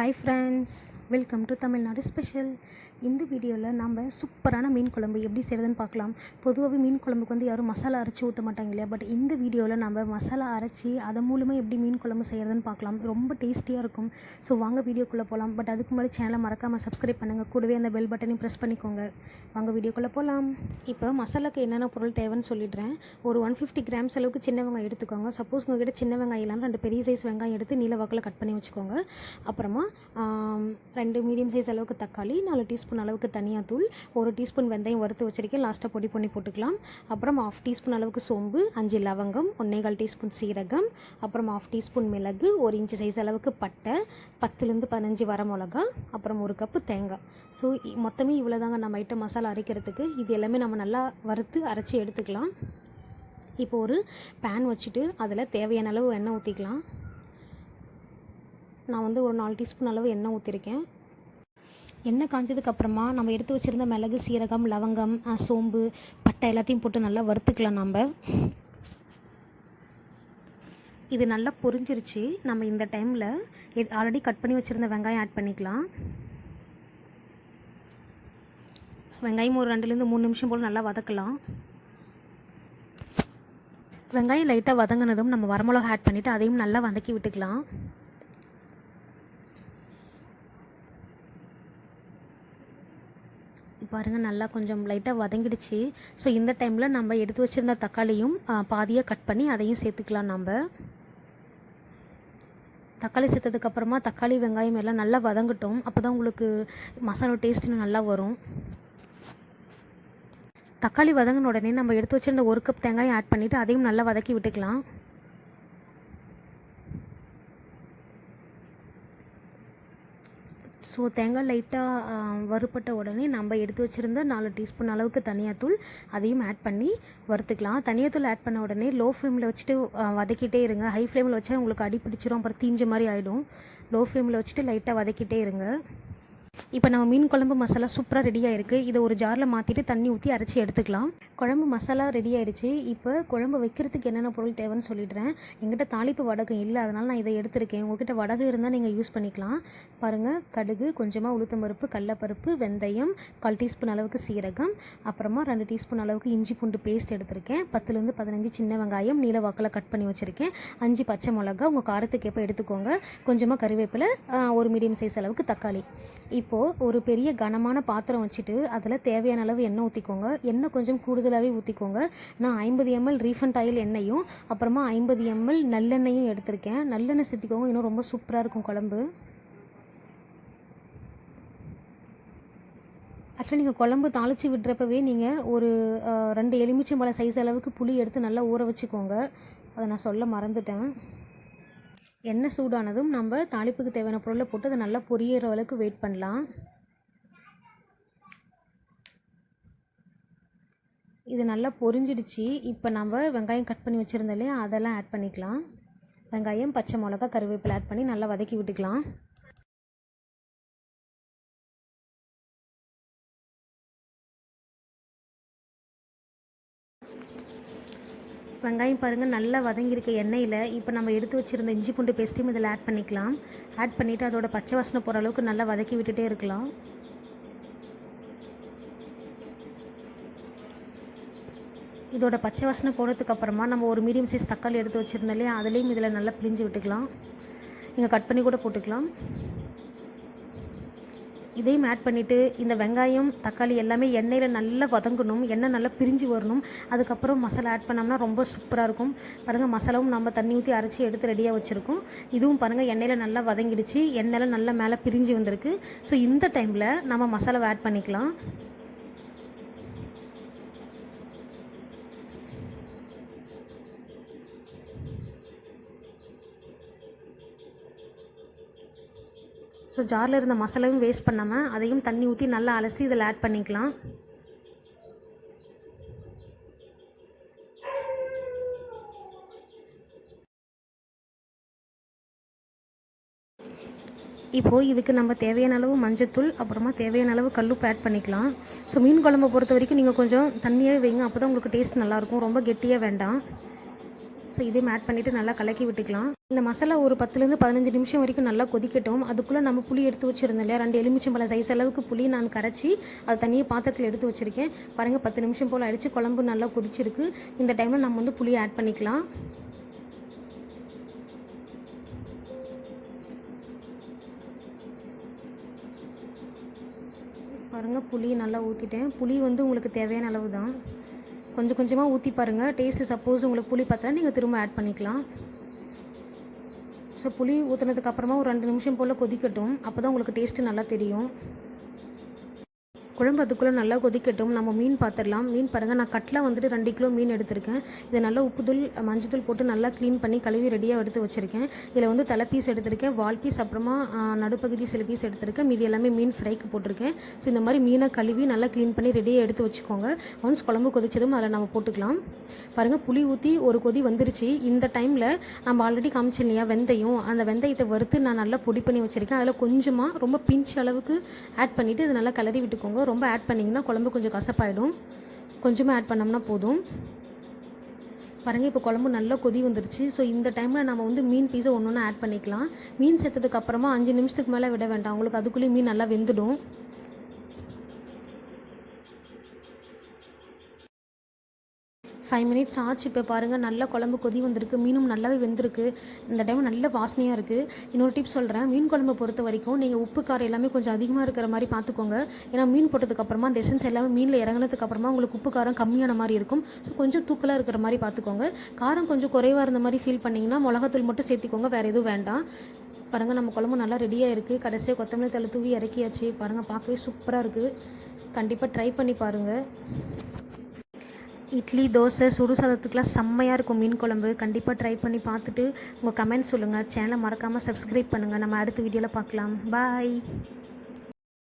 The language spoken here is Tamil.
Hi friends, welcome to Tamilnadu special. இந்த வீடியோவில் நம்ம சூப்பரான மீன் குழம்பு எப்படி செய்கிறதுன்னு பார்க்கலாம். பொதுவாகவே மீன் குழம்புக்கு வந்து யாரும் மசாலா அரைச்சி ஊற்ற மாட்டாங்க இல்லையா, பட் இந்த வீடியோவில் நம்ம மசாலா அரைச்சி அதன் மூலமாக எப்படி மீன் குழம்பு செய்கிறதுன்னு பார்க்கலாம். ரொம்ப டேஸ்டியாக இருக்கும். ஸோ வாங்க வீடியோக்குள்ளே போகலாம். பட் அதுக்கு முன்னாடி சேனலை மறக்காமல் சப்ஸ்கிரைப் பண்ணுங்கள், கூடவே அந்த பெல் பட்டனையும் ப்ரெஸ் பண்ணிக்கோங்க. வாங்க வீடியோக்குள்ளே போகலாம். இப்போ மசாலாக்கு என்னென்ன பொருள் தேவைன்னு சொல்லிடுறேன். ஒரு 150 கிராம்ஸ் அளவுக்கு சின்ன வெங்காயம் எடுத்துக்கோங்க. சப்போஸ் உங்கள்கிட்ட சின்ன வெங்காயம் இல்லாமல் 2 பெரிய சைஸ் வெங்காயம் எடுத்து நீல வாக்கில் கட் பண்ணி வச்சுக்கோங்க. அப்புறமா 2 மீடியம் சைஸ் அளவுக்கு தக்காளி, 4 டீஸ்பூன் அளவுக்கு தனியா தூள், 1 டீஸ்பூன் வெந்தயம் வறுத்து வச்சிருக்கேன், லாஸ்ட்டாக பொடி பண்ணி போட்டுக்கலாம். அப்புறம் 1/2 டீஸ்பூன் அளவுக்கு சோம்பு, 5 லவங்கம், 1/4 டீஸ்பூன் சீரகம், அப்புறம் 1/2 டீஸ்பூன் மிளகு, 1 இன்ச்சு சைஸ் அளவுக்கு பட்டை, 10லேருந்து 15 வரமிளகா, அப்புறம் 1 கப்பு தேங்காய். ஸோ மொத்தமே இவ்வளோ தாங்க நம்ம ஐட்டம் மசாலா அரைக்கிறதுக்கு. இது எல்லாமே நம்ம நல்லா வறுத்து அரைச்சி எடுத்துக்கலாம். இப்போ ஒரு பேன் வச்சுட்டு அதில் தேவையான அளவு எண்ணெய் ஊற்றிக்கலாம். நான் வந்து ஒரு 4 டீஸ்பூன் அளவு எண்ணெய் ஊற்றிருக்கேன். எண்ணெய் காஞ்சதுக்கப்புறமா நம்ம எடுத்து வச்சுருந்த மிளகு, சீரகம், லவங்கம், சோம்பு, பட்டை எல்லாத்தையும் போட்டு நல்லா வறுத்துக்கலாம். நம்ம இது நல்லா பொரிஞ்சிருச்சு. நம்ம இந்த டைமில் ஆல்ரெடி கட் பண்ணி வச்சுருந்த வெங்காயம் ஆட் பண்ணிக்கலாம். வெங்காயம் ஒரு 2லேருந்து 3 நிமிஷம் போல் நல்லா வதக்கலாம். வெங்காயம் லைட்டாக வதங்கினதும் நம்ம வரமிளகா ஆட் பண்ணிவிட்டு அதையும் நல்லா வதக்கி விட்டுக்கலாம். பாருங்கள், நல்லா கொஞ்சம் லைட்டாக வதங்கிடுச்சு. ஸோ இந்த டைமில் நம்ம எடுத்து வச்சுருந்த தக்காளியும் பாதியாக கட் பண்ணி அதையும் சேர்த்துக்கலாம். நம்ம தக்காளி சேர்த்ததுக்கப்புறமா தக்காளி வெங்காயம் எல்லாம் நல்லா வதங்கட்டும். அப்போ தான் உங்களுக்கு மசாலா டேஸ்ட் இன்னும் நல்லா வரும். தக்காளி வதங்கின உடனே நம்ம எடுத்து வச்சுருந்த 1 கப் தேங்காயும் ஆட் பண்ணிவிட்டு அதையும் நல்லா வதக்கி விட்டுக்கலாம். ஸோ தேங்காய் லைட்டாக வறுப்பட்ட உடனே நம்ம எடுத்து வச்சுருந்த 4 டீஸ்பூன் அளவுக்கு தனியாத்தூள் அதையும் ஆட் பண்ணி வறுத்துக்கலாம். தனியாத்தூள் ஆட் பண்ண உடனே லோ ஃப்ளேமில் வச்சுட்டு வதக்கிட்டே இருங்க. ஹை ஃப்ளேமில் வச்சா உங்களுக்கு அடி பிடிச்சிரும், அப்புறம் தீஞ்ச மாதிரி ஆகிடும். லோ ஃப்ளேமில் வச்சுட்டு லைட்டாக வதக்கிட்டே இருங்க. இப்போ நம்ம மீன் குழம்பு மசாலா சூப்பராக ரெடியாக இருக்குது. இதை ஒரு ஜாரில் மாற்றிட்டு தண்ணி ஊற்றி அரைச்சி எடுத்துக்கலாம். குழம்பு மசாலா ரெடி ஆகிடுச்சு. இப்போ குழம்பு வைக்கிறதுக்கு என்னென்ன பொருள் தேவைன்னு சொல்லிடுறேன். எங்கிட்ட தாளிப்பு வடகம் இல்லை, அதனால் நான் இதை எடுத்திருக்கேன். உங்கள்கிட்ட வடகம் இருந்தால் நீங்கள் யூஸ் பண்ணிக்கலாம். பாருங்கள், கடுகு, கொஞ்சமாக உளுத்தம்பருப்பு, கடலைப்பருப்பு, வெந்தயம், 1/4 டீஸ்பூன் அளவுக்கு சீரகம், அப்புறமா 2 டீஸ்பூன் அளவுக்கு இஞ்சி பூண்டு பேஸ்ட் எடுத்திருக்கேன். 10லேருந்து 15 சின்ன வெங்காயம் நீல வாக்கில் கட் பண்ணி வச்சுருக்கேன். 5 பச்சை மிளகா உங்கள் காரத்துக்கு எப்போ எடுத்துக்கோங்க. கொஞ்சமாக கறிவேப்பிலை, 1 மீடியம் சைஸ் அளவுக்கு தக்காளி. இப்போது ஒரு பெரிய கனமான பாத்திரம் வச்சுட்டு அதில் தேவையான அளவு எண்ணெய் ஊற்றிக்கோங்க. எண்ணெய் கொஞ்சம் கூடுதலாகவே ஊற்றிக்கோங்க. நான் 50 ml ரீஃபண்ட் ஆயில் எண்ணெயும் அப்புறமா 50 ml நல்லெண்ணெயும் எடுத்திருக்கேன். நல்லெண்ணெய் சேர்த்திக்கோங்க, இன்னும் ரொம்ப சூப்பராக இருக்கும் குழம்பு. ஆக்சுவலி நீங்கள் குழம்பு தாளித்து விடுறப்பவே நீங்கள் ஒரு 2 எலுமிச்சம்பழம் சைஸ் அளவுக்கு புளி எடுத்து நல்லா ஊற வச்சுக்கோங்க. அதை நான் சொல்ல மறந்துட்டேன். எண்ணெய் சூடானதும் நம்ம தாளிப்புக்கு தேவையான பொருளை போட்டு அதை நல்லா பொரியிற அளவுக்கு வெயிட் பண்ணலாம். இது நல்லா பொரிஞ்சிடுச்சு. இப்போ நம்ம வெங்காயம் கட் பண்ணி வச்சுருந்தோம் இல்லையா, அதெல்லாம் ஆட் பண்ணிக்கலாம். வெங்காயம், பச்சை மிளகா, கருவேப்பிலை ஆட் பண்ணி நல்லா வதக்கி விட்டுக்கலாம். வெங்காயம் பாருங்கள் நல்லா வதங்கியிருக்க எண்ணெயில் இப்போ நம்ம எடுத்து வச்சுருந்த இஞ்சி பூண்டு பேஸ்ட்டையும் இதில் ஆட் பண்ணிக்கலாம். ஆட் பண்ணிவிட்டு அதோட பச்சை வாசனை போகிற அளவுக்கு நல்லா வதக்கி விட்டுட்டே இருக்கலாம். இதோட பச்சை வாசனை போனதுக்கப்புறமா நம்ம ஒரு மீடியம் சைஸ் தக்காளி எடுத்து வச்சுருந்தோம் இல்லையா, அதுலேயும் இதில் நல்லா பிழிஞ்சு விட்டுக்கலாம். நீங்கள் கட் பண்ணி கூட போட்டுக்கலாம். இதையும் ஆட் பண்ணிவிட்டு இந்த வெங்காயம், தக்காளி எல்லாமே எண்ணெயில் நல்லா வதங்கணும். எண்ணெய் நல்லா பிரிஞ்சு வரணும். அதுக்கப்புறம் மசாலா ஆட் பண்ணோம்னா ரொம்ப சூப்பராக இருக்கும். பாருங்கள், மசாலாவும் நம்ம தண்ணி ஊற்றி அரைச்சி எடுத்து ரெடியாக வச்சுருக்கோம். இதுவும் பாருங்கள் எண்ணெயில் நல்லா வதங்கிடுச்சு. எண்ணெயில் நல்லா மேலே பிரிஞ்சு வந்திருக்கு. ஸோ இந்த டைமில் நம்ம மசாலாவை ஆட் பண்ணிக்கலாம். ஸோ ஜாரில் இருந்த மசாலாவும் வேஸ்ட் பண்ணாமல் அதையும் தண்ணி ஊற்றி நல்லா அலசி இதில் ஆட் பண்ணிக்கலாம். இப்போது இதுக்கு நம்ம தேவையான அளவு மஞ்சத்தூள், அப்புறமா தேவையான அளவு கல்லுப்பு ஆட் பண்ணிக்கலாம். ஸோ மீன் குழம்பை பொறுத்த வரைக்கும் நீங்கள் கொஞ்சம் தண்ணியாக வைங்க, அப்போ தான் உங்களுக்கு டேஸ்ட் நல்லாயிருக்கும். ரொம்ப கெட்டியாக வேண்டாம். ஸோ இதையும் ஆட் பண்ணிவிட்டு நல்லா கலக்கி விட்டுக்கலாம். இந்த மசாலா ஒரு 10லேருந்து 15 நிமிஷம் வரைக்கும் நல்லா கொதிக்கட்டும். அதுக்குள்ளே நம்ம புளி எடுத்து வச்சுருந்தோம் இல்லையா, 2 எலுமிச்சம்பழம் சைஸ் அளவுக்கு புளி நான் கரைச்சி அது தனியாக பாத்திரத்தில் எடுத்து வச்சுருக்கேன். பாருங்கள் 10 நிமிஷம் போல் ஆயிடுச்சு, குழம்பு நல்லா கொதிச்சிருக்கு. இந்த டைமில் நம்ம வந்து புளியை ஆட் பண்ணிக்கலாம். பாருங்கள் புளி நல்லா ஊற்றிட்டேன். புளி வந்து உங்களுக்கு தேவையான அளவு தான், கொஞ்சம் கொஞ்சமாக ஊற்றி பாருங்கள். டேஸ்ட்டு சப்போஸ் உங்களுக்கு புளி பார்த்தா நீங்கள் திரும்ப ஆட் பண்ணிக்கலாம். ஸோ புளி ஊற்றுனதுக்கப்புறமா ஒரு 2 நிமிஷம் போல் கொதிக்கட்டும். அப்போ தான் உங்களுக்கு டேஸ்ட்டு நல்லா தெரியும். குழம்பு அதுக்குள்ளே நல்லா கொதிக்கட்டும். நம்ம மீன் பார்த்துடலாம். மீன் பாருங்கள், நான் கட்டில் வந்துட்டு 2 கிலோ மீன் எடுத்திருக்கேன். இதை நல்லா உப்புத்தூள் மஞ்சத்தூள் போட்டு நல்லா க்ளீன் பண்ணி கழுவி ரெடியாக எடுத்து வச்சுருக்கேன். இதில் வந்து தலை பீஸ் எடுத்திருக்கேன், வால் பீஸ், அப்புறமா நடுப்பகுதி சில பீஸ் எடுத்திருக்கேன். மீதி எல்லாமே மீன் ஃப்ரைக்கு போட்டிருக்கேன். ஸோ இந்த மாதிரி மீனை கழுவி நல்லா க்ளீன் பண்ணி ரெடியாக எடுத்து வச்சுக்கோங்க. ஒன்ஸ் குழம்பு கொதிச்சதும் அதில் நம்ம போட்டுக்கலாம். பாருங்கள் புளி ஊற்றி ஒரு கொதி வந்துருச்சு. இந்த டைமில் நம்ம ஆல்ரெடி காமிச்சோம் இல்லையா வெந்தயம், அந்த வெந்தயத்தை வறுத்து நான் நல்லா பொடி பண்ணி வச்சுருக்கேன். அதில் கொஞ்சமாக ரொம்ப பிஞ்ச் அளவுக்கு ஆட் பண்ணிவிட்டு இது நல்லா கிளறி விட்டுக்கோங்க. ரொம்ப ஆட் பண்ணிங்கன்னா குழம்பு கொஞ்சம் கசப்பாயிடும். கொஞ்சமாக ஆட் பண்ணோம்னா போதும். பாருங்கள் இப்போ குழம்பு நல்லா கொதி வந்துருச்சு. ஸோ இந்த டைமில் நம்ம வந்து மீன் பீஸை ஒன்று ஒன்று ஆட் பண்ணிக்கலாம். மீன் சேர்த்ததுக்கப்புறமா 5 நிமிஷத்துக்கு மேலே விட வேண்டாம், உங்களுக்கு அதுக்குள்ளேயே மீன் நல்லா வெந்துடும். 5 மினிட்ஸ் ஆச்சு. இப்போ பாருங்கள் நல்லா குழம்பு கொதி வந்திருக்கு, மீனும் நல்லாவே வெந்திருக்கு. இந்த டைம் நல்ல வாசனையாக இருக்குது. இன்னொரு டிப்ஸ் சொல்கிறேன், மீன் குழம்பு பொறுத்த வரைக்கும் நீங்கள் உப்பு காரம் எல்லாமே கொஞ்சம் அதிகமாக இருக்கிற மாதிரி பார்த்துக்கோங்க. ஏன்னா மீன் போட்டதுக்கப்புறமா அந்த எசன்ஸ் எல்லாமே மீனில் இறங்கினதுக்கப்புறமா உங்களுக்கு உப்பு காரம் கம்மியான மாதிரி இருக்கும். ஸோ கொஞ்சம் தூக்கலாக இருக்கிற மாதிரி பார்த்துக்கோங்க. காரம் கொஞ்சம் குறைவாக இருந்த மாதிரி ஃபீல் பண்ணிங்கன்னா மிளகாத்தூள் மட்டும் சேர்த்திக்கோங்க, வேறு எதுவும் வேண்டாம். பாருங்கள் நம்ம குழம்பு நல்லா ரெடியாக இருக்குது. கடைசியாக கொத்தமல்லி தழை தூவி இறக்கியாச்சு. பாருங்கள் பார்க்கவே சூப்பராக இருக்குது. கண்டிப்பாக ட்ரை பண்ணி பாருங்கள். இட்லி, தோசை, சுடு சாதத்துக்குலாம் செம்மையாக இருக்கும் மீன் குழம்பு. கண்டிப்பாக ட்ரை பண்ணி பார்த்துட்டு உங்கள் கமெண்ட் சொல்லுங்கள். சேனலை மறக்காமல் சப்ஸ்கிரைப் பண்ணுங்கள். நம்ம அடுத்த வீடியோவில் பார்க்கலாம். பாய்.